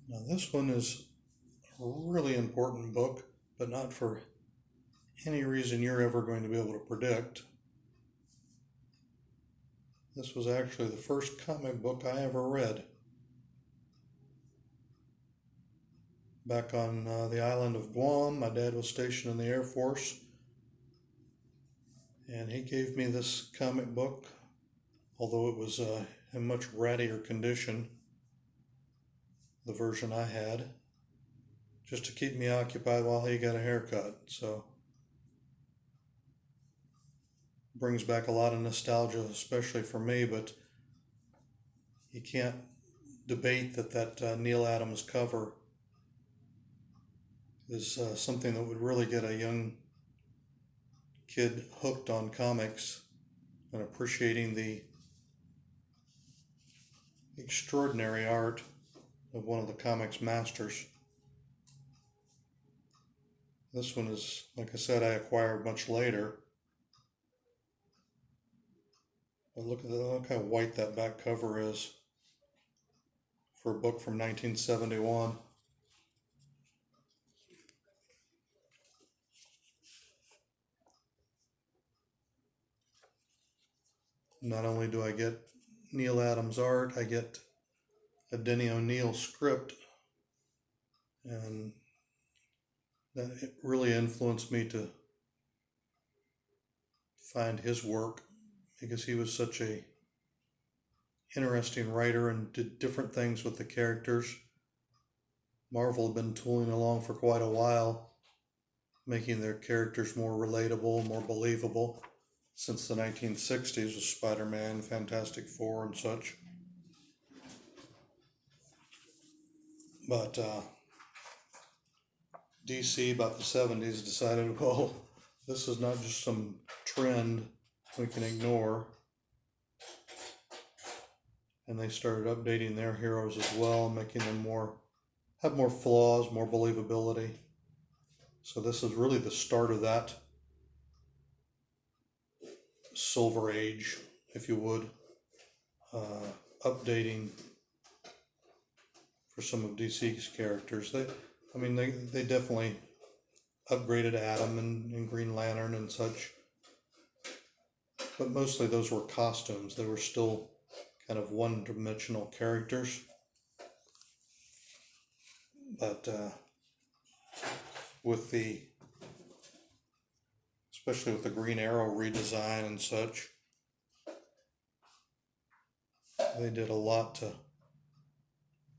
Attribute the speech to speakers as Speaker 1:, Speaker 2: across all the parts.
Speaker 1: Now this one is a really important book, but not for any reason you're ever going to be able to predict. This was actually the first comic book I ever read. Back on the island of Guam, my dad was stationed in the Air Force, and he gave me this comic book, although it was in much rattier condition, the version I had, just to keep me occupied while he got a haircut. So brings back a lot of nostalgia, especially for me, but you can't debate that Neal Adams cover is something that would really get a young kid hooked on comics and appreciating the extraordinary art of one of the comics masters. This one is, like I said, I acquired much later. But look how white that back cover is for a book from 1971. Not only do I get Neal Adams art, I get a Denny O'Neil script, and that it really influenced me to find his work because he was such a interesting writer and did different things with the characters. Marvel had been tooling along for quite a while, making their characters more relatable, more believable, since the 1960s with Spider-Man, Fantastic Four, and such. But DC, about the 70s, decided, well, this is not just some trend we can ignore. And they started updating their heroes as well, making them have more flaws, more believability. So this is really the start of that Silver Age, if you would, updating for some of DC's characters. They definitely upgraded Atom and Green Lantern and such, but mostly those were costumes. They were still kind of one-dimensional characters. But especially with the Green Arrow redesign and such, they did a lot to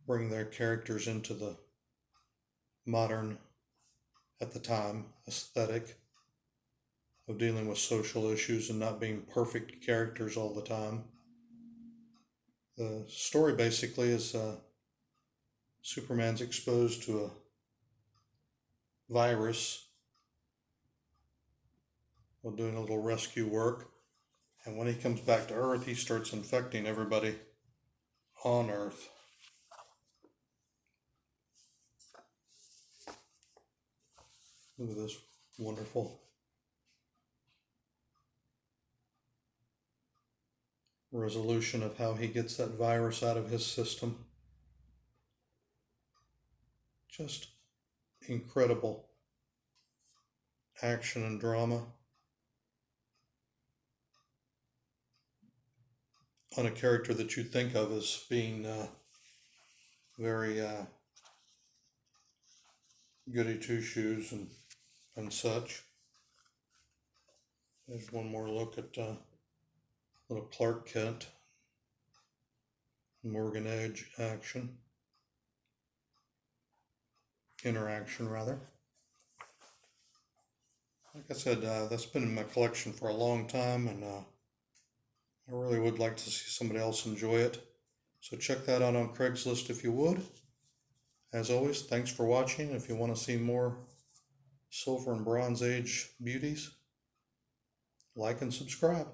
Speaker 1: bring their characters into the modern, at the time, aesthetic of dealing with social issues and not being perfect characters all the time. The story basically is Superman's exposed to a virus while doing a little rescue work, and when he comes back to Earth, he starts infecting everybody on Earth. Look at this wonderful resolution of how he gets that virus out of his system. Just incredible action and drama on a character that you think of as being very goody two-shoes and such. There's one more look at little Clark Kent, Morgan Edge interaction rather. Like I said, that's been in my collection for a long time, and I really would like to see somebody else enjoy it. So check that out on Craigslist if you would. As always, thanks for watching. If you want to see more Silver and Bronze Age beauties, like and subscribe.